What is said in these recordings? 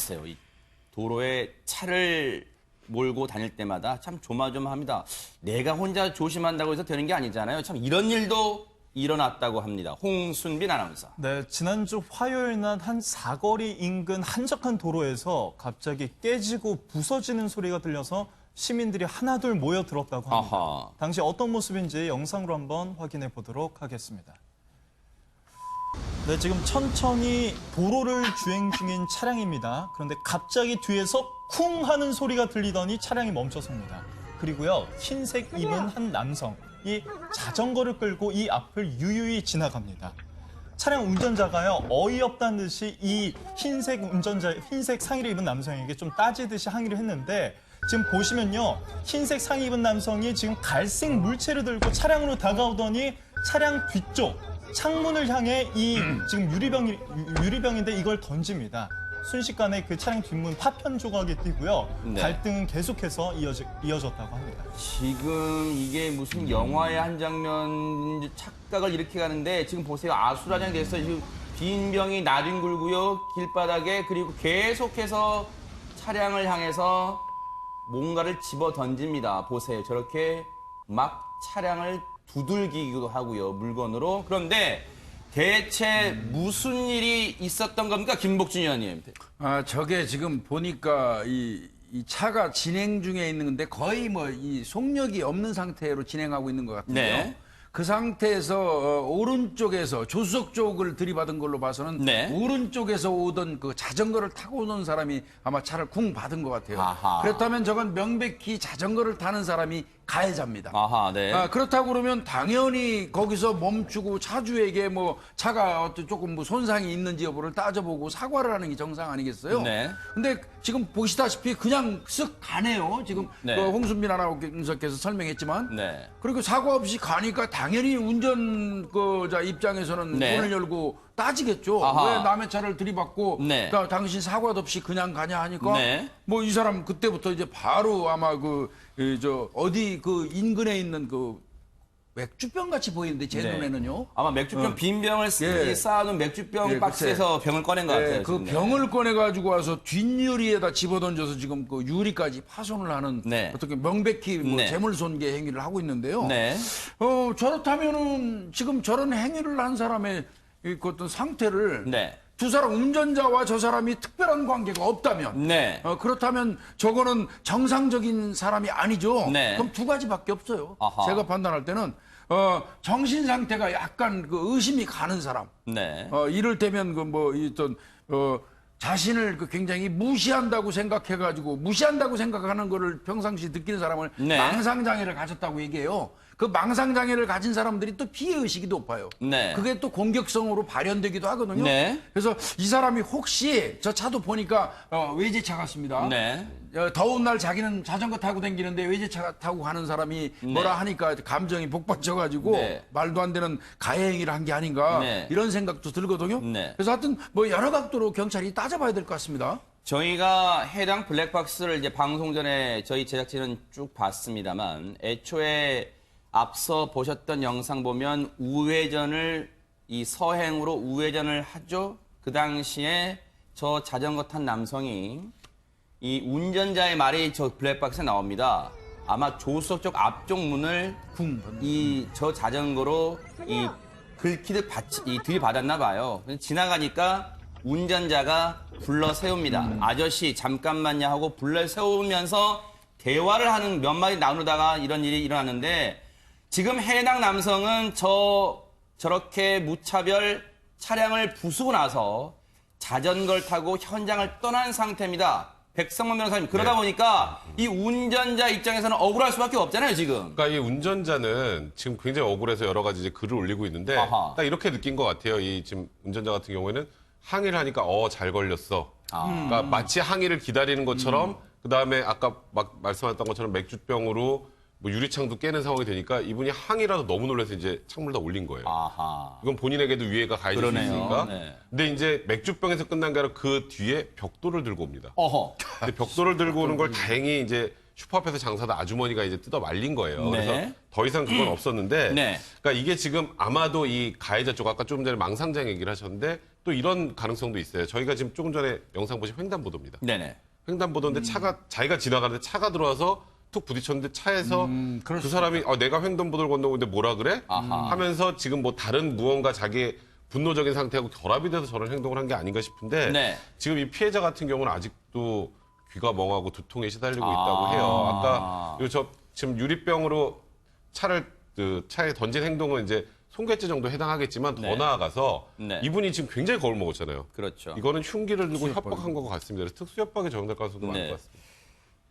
글쎄요, 이 도로에 차를 몰고 다닐 때마다 참 조마조마합니다. 내가 혼자 조심한다고 해서 되는 게 아니잖아요. 참 이런 일도 일어났다고 합니다. 홍순빈 아나운서. 네, 지난주 화요일 낮 한 사거리 인근 한적한 도로에서 갑자기 깨지고 부서지는 소리가 들려서 시민들이 하나둘 모여들었다고 합니다. 아하. 당시 어떤 모습인지 영상으로 한번 확인해 보도록 하겠습니다. 네, 지금 천천히 도로를 주행 중인 차량입니다. 그런데 갑자기 뒤에서 쿵 하는 소리가 들리더니 차량이 멈춰섭니다. 그리고요, 흰색 입은 한 남성이 자전거를 끌고 이 앞을 유유히 지나갑니다. 차량 운전자가요, 어이없다는 듯이 이 흰색 상의를 입은 남성에게 좀 따지듯이 항의를 했는데, 지금 보시면요, 흰색 상의 입은 남성이 지금 갈색 물체를 들고 차량으로 다가오더니 차량 뒤쪽 창문을 향해 이 지금 유리병인데 이걸 던집니다. 순식간에 그 차량 뒷문 파편 조각이 뛰고요. 네. 갈등은 계속해서 이어졌다고 합니다. 지금 이게 무슨 영화의 한 장면 착각을 일으켜 가는데 지금 보세요. 아수라장이 됐어요. 지금 빈병이 나뒹굴고요. 길바닥에 그리고 계속해서 차량을 향해서 뭔가를 집어 던집니다. 보세요. 저렇게 막 차량을 두들기기도 하고요. 물건으로. 그런데 대체 무슨 일이 있었던 겁니까? 김복준 의원님. 저게 지금 보니까 이 차가 진행 중에 있는 건데 거의 뭐 이 속력이 없는 상태로 진행하고 있는 것 같은데요. 네. 그 상태에서 오른쪽에서 조수석 쪽을 들이받은 걸로 봐서는 네. 오른쪽에서 오던 그 자전거를 타고 오는 사람이 아마 차를 쿵 받은 것 같아요. 아하. 그렇다면 저건 명백히 자전거를 타는 사람이 가해자입니다. 아하, 네. 그렇다고 그러면 당연히 거기서 멈추고 차주에게 뭐 차가 어떤 조금 뭐 손상이 있는지 여부를 따져보고 사과를 하는 게 정상 아니겠어요? 네. 근데 지금 보시다시피 그냥 쓱 가네요. 지금 네. 그 홍순빈 아나운서께서 설명했지만. 네. 그리고 사과 없이 가니까 당연히 운전자 입장에서는 네. 문을 열고 따지겠죠. 아하. 왜 남의 차를 들이받고 네. 그러니까 당신 사과도 없이 그냥 가냐 하니까 네. 뭐 이 사람 그때부터 이제 바로 아마 어디 그 인근에 있는 그 맥주병 같이 보이는데 제 네. 눈에는요. 아마 맥주병 빈 병을 예. 쌓아놓은 맥주병 예, 박스에서 병을 꺼낸 것 같아요. 그 지금. 네. 병을 꺼내 가지고 와서 뒷유리에다 집어던져서 지금 그 유리까지 파손을 하는 네. 어떻게 명백히 뭐 네. 재물손괴 행위를 하고 있는데요. 네. 저렇다면은 지금 저런 행위를 한 사람의 그 어떤 상태를 네. 두 사람 운전자와 저 사람이 특별한 관계가 없다면 네. 그렇다면 저거는 정상적인 사람이 아니죠. 네. 그럼 두 가지밖에 없어요. 아하. 제가 판단할 때는 정신 상태가 약간 그 의심이 가는 사람. 네. 이를테면 자신을 굉장히 무시한다고 생각하는 거를 평상시 느끼는 사람을 네. 망상장애를 가졌다고 얘기해요. 그 망상장애를 가진 사람들이 또 피해의식이 높아요. 네. 그게 또 공격성으로 발현되기도 하거든요. 네. 그래서 이 사람이 혹시 저 차도 보니까 외제차 같습니다. 네. 더운 날 자기는 자전거 타고 다니는데 외제차 타고 가는 사람이 뭐라 하니까 감정이 복받쳐가지고 네. 말도 안 되는 가해 행위를 한 게 아닌가 네. 이런 생각도 들거든요. 네. 그래서 하여튼 뭐 여러 각도로 경찰이 따져봐야 될 것 같습니다. 저희가 해당 블랙박스를 이제 방송 전에 저희 제작진은 쭉 봤습니다만 애초에 앞서 보셨던 영상 보면 이 서행으로 우회전을 하죠. 그 당시에 저 자전거 탄 남성이 이 운전자의 말이 저 블랙박스에 나옵니다. 아마 조수석 쪽 앞쪽 문을 저 자전거로 긁히듯 들이받았나 봐요. 지나가니까 운전자가 불러 세웁니다. 아저씨 잠깐만요 하고 불러 세우면서 대화를 하는 몇 마디 나누다가 이런 일이 일어났는데 지금 해당 남성은 저렇게 무차별 차량을 부수고 나서 자전거를 타고 현장을 떠난 상태입니다. 백성만 변호사님, 그러다 보니까 이 운전자 입장에서는 억울할 수밖에 없잖아요, 지금. 그러니까 이 운전자는 지금 굉장히 억울해서 여러 가지 이제 글을 올리고 있는데 아하. 딱 이렇게 느낀 것 같아요. 이 지금 운전자 같은 경우에는 항의를 하니까 잘 걸렸어. 그러니까 마치 항의를 기다리는 것처럼 그다음에 아까 막 말씀하셨던 것처럼 맥주병으로 뭐 유리창도 깨는 상황이 되니까 이분이 항의라도 너무 놀라서 이제 창문을 다 올린 거예요. 아하. 이건 본인에게도 위해가 가해질 수 그러네요. 있으니까. 네. 근데 이제 맥주병에서 끝난 게 아니라 그 뒤에 벽돌을 들고 옵니다. 어허. 근데 벽돌을 들고 오는 걸 다행히 이제 슈퍼 앞에서 장사하던 아주머니가 이제 뜯어 말린 거예요. 네. 그래서 더 이상 그건 없었는데, 네. 그러니까 이게 지금 아마도 이 가해자 쪽 아까 조금 전에 망상장 얘기를 하셨는데 또 또 이런 가능성도 있어요. 저희가 지금 조금 전에 영상 보신 횡단보도입니다. 네네. 횡단보도인데 자기가 지나가는데 차가 들어와서 툭 부딪혔는데 차에서 그럴 그 수 사람이 내가 횡단보도를 건너고 있는데 뭐라 그래? 아하. 하면서 지금 뭐 다른 무언가 자기의 분노적인 상태하고 결합이 돼서 저런 행동을 한 게 아닌가 싶은데 네. 지금 이 피해자 같은 경우는 아직도 귀가 멍하고 두통에 시달리고 있다고 해요. 아까 그리고 저 지금 유리병으로 차에 던진 행동은 이제 손괴죄 정도 해당하겠지만 더 네. 나아가서 네. 이분이 지금 굉장히 거울 먹었잖아요. 그렇죠. 이거는 흉기를 들고 협박한 것 같습니다. 그래서 특수협박에 적용될 가능성도 많을 네. 것 같습니다.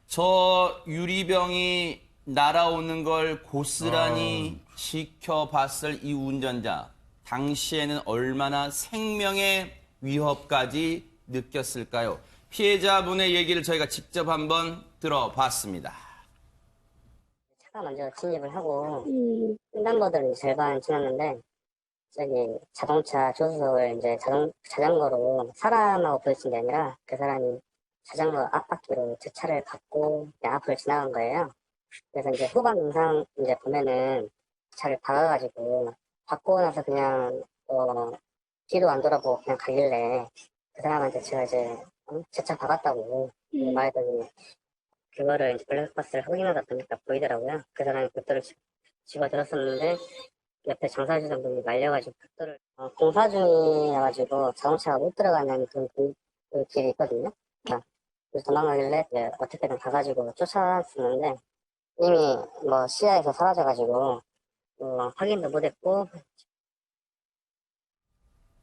저 유리병이 날아오는 걸 고스란히 지켜봤을 이 운전자. 당시에는 얼마나 생명의 위협까지 느꼈을까요? 피해자분의 얘기를 저희가 직접 한번 들어봤습니다. 차가 먼저 진입을 하고 횡단보도를 절반 지났는데 저기 자동차 조수석을 이제 자전거로 사람하고 부딪힌 게 아니라 그 사람이 자전거 앞바퀴로 제 차를 받고 그냥 앞을 지나간 거예요. 그래서 이제 후방 영상 이제 보면은 차를 박아가지고 받고 나서 그냥 뒤도 안 돌아보고 그냥 가길래 그 사람한테 제가 이제 제 차 박았다고 말했더니 그거를 이제 블랙박스를 확인하다 보니까 보이더라고요. 그 사람이 벽돌을 집어들었었는데 옆에 장사주전분이 말려가지고 벽돌을 공사 중이어가지고 자동차가 못 들어가는 그 길이 있거든요. 그래서 도망가길래 이제 어떻게든 가가지고 쫓아왔었는데 이미 뭐 시야에서 사라져가지고 확인도 못했고.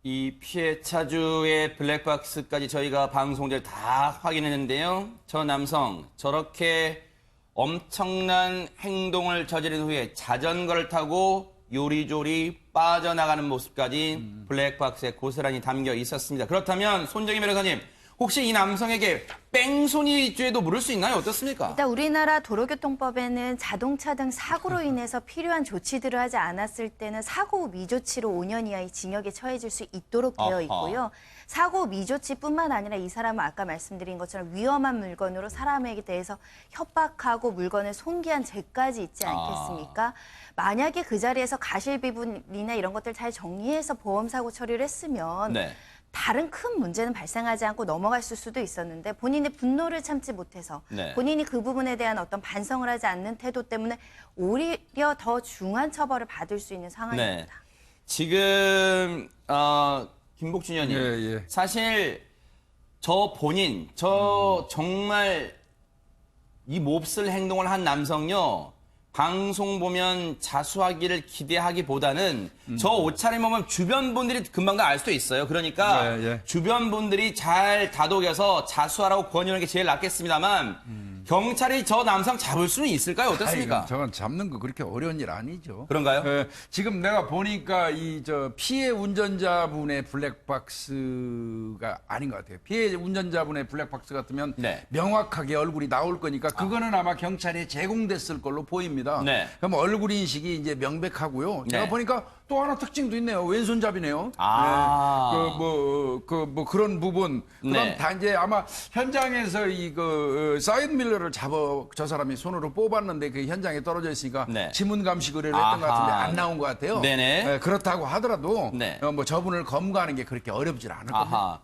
이 피해 차주의 블랙박스까지 저희가 방송들 다 확인했는데요. 저 남성 저렇게 엄청난 행동을 저지른 후에 자전거를 타고 요리조리 빠져나가는 모습까지 블랙박스에 고스란히 담겨 있었습니다. 그렇다면 손정희 변호사님, 혹시 이 남성에게 뺑소니죄도 물을 수 있나요? 어떻습니까? 일단 우리나라 도로교통법에는 자동차 등 사고로 인해서 필요한 조치들을 하지 않았을 때는 사고 후 미조치로 5년 이하의 징역에 처해질 수 있도록 되어 있고요. 사고 후 미조치뿐만 아니라 이 사람은 아까 말씀드린 것처럼 위험한 물건으로 사람에게 대해서 협박하고 물건을 손괴한 죄까지 있지 않겠습니까? 만약에 그 자리에서 가실비분이나 이런 것들 잘 정리해서 보험사고 처리를 했으면 네. 다른 큰 문제는 발생하지 않고 넘어갔을 수도 있었는데 본인의 분노를 참지 못해서 네. 본인이 그 부분에 대한 어떤 반성을 하지 않는 태도 때문에 오히려 더 중한 처벌을 받을 수 있는 상황입니다. 네. 지금 김복준 의원님, 예. 사실 저 정말 이 몹쓸 행동을 한 남성요, 방송 보면 자수하기를 기대하기보다는 저 옷차림 보면 주변 분들이 금방 다 알 수도 있어요. 그러니까 예. 주변 분들이 잘 다독여서 자수하라고 권유하는 게 제일 낫겠습니다만 경찰이 저 남성 잡을 수는 있을까요? 어떻습니까? 아이고, 저건 잡는 거 그렇게 어려운 일 아니죠. 그런가요? 지금 내가 보니까 피해 운전자분의 블랙박스가 아닌 것 같아요. 피해 운전자분의 블랙박스 같으면 네. 명확하게 얼굴이 나올 거니까 그거는 아마 경찰에 제공됐을 걸로 보입니다. 네. 그럼 얼굴 인식이 이제 명백하고 제가 네. 보니까 또 하나 특징도 있네요. 왼손잡이네요. 아. 네. 그런 부분. 그럼 네. 다 이제 아마 현장에서 사이드 밀러를 저 사람이 손으로 뽑았는데 그 현장에 떨어져 있으니까 네. 지문 감식 의뢰를 했던 것 아하. 같은데 안 나온 것 같아요. 네네. 그렇다고 하더라도 네. 뭐 저분을 검거하는 게 그렇게 어렵질 않을 겁니다. 아하.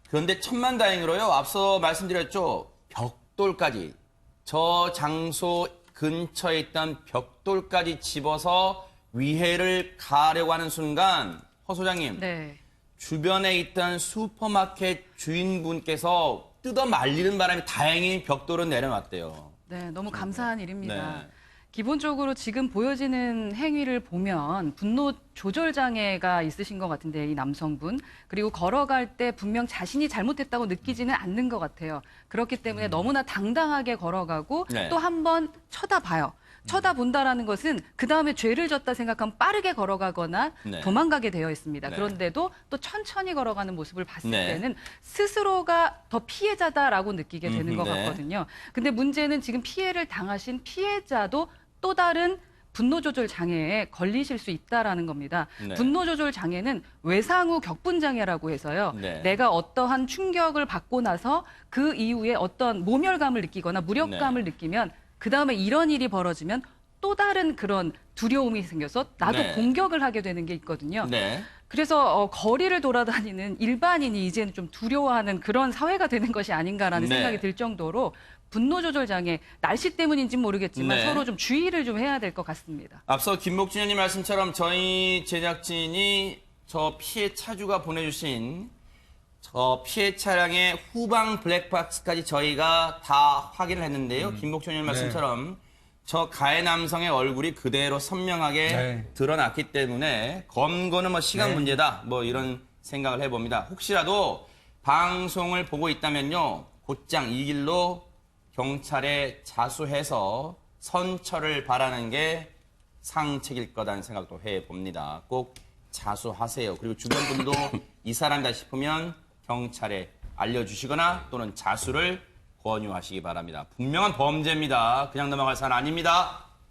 그런데 천만다행으로요. 앞서 말씀드렸죠. 벽돌까지 저 장소 근처에 있던 벽돌까지 집어서 위해를 가하려고 하는 순간 허 소장님 네. 주변에 있던 슈퍼마켓 주인분께서 뜯어 말리는 바람에 다행히 벽돌은 내려놨대요. 네, 너무 감사한 일입니다. 네. 기본적으로 지금 보여지는 행위를 보면 분노 조절 장애가 있으신 것 같은데 이 남성분 그리고 걸어갈 때 분명 자신이 잘못했다고 느끼지는 않는 것 같아요. 그렇기 때문에 너무나 당당하게 걸어가고 네. 또 한 번 쳐다봐요. 쳐다본다라는 것은 그 다음에 죄를 졌다 생각하면 빠르게 걸어가거나 네. 도망가게 되어 있습니다. 네. 그런데도 또 천천히 걸어가는 모습을 봤을 네. 때는 스스로가 더 피해자다라고 느끼게 되는 것 네. 같거든요. 근데 문제는 지금 피해를 당하신 피해자도 또 다른 분노 조절 장애에 걸리실 수 있다라는 겁니다. 네. 분노 조절 장애는 외상후 격분 장애라고 해서요. 네. 내가 어떠한 충격을 받고 나서 그 이후에 어떤 모멸감을 느끼거나 무력감을 네. 느끼면 그 다음에 이런 일이 벌어지면 또 다른 그런 두려움이 생겨서 나도 네. 공격을 하게 되는 게 있거든요. 네. 그래서 거리를 돌아다니는 일반인이 이제는 좀 두려워하는 그런 사회가 되는 것이 아닌가라는 네. 생각이 들 정도로 분노 조절 장애, 날씨 때문인지는 모르겠지만 네. 서로 좀 주의를 좀 해야 될 것 같습니다. 앞서 김목진 의원님 말씀처럼 저희 제작진이 저 피해 차주가 보내주신 저 피해 차량의 후방 블랙박스까지 저희가 다 확인을 했는데요. 김목진 의원님 말씀처럼 저 가해 남성의 얼굴이 그대로 선명하게 네. 드러났기 때문에 검거는 뭐 시간 네. 문제다. 뭐 이런 생각을 해봅니다. 혹시라도 방송을 보고 있다면요. 곧장 이 길로 경찰에 자수해서 선처를 바라는 게 상책일 거라는 생각도 해봅니다. 꼭 자수하세요. 그리고 주변 분도 이 사람이다 싶으면 경찰에 알려주시거나 또는 자수를 권유하시기 바랍니다. 분명한 범죄입니다. 그냥 넘어갈 사안 아닙니다.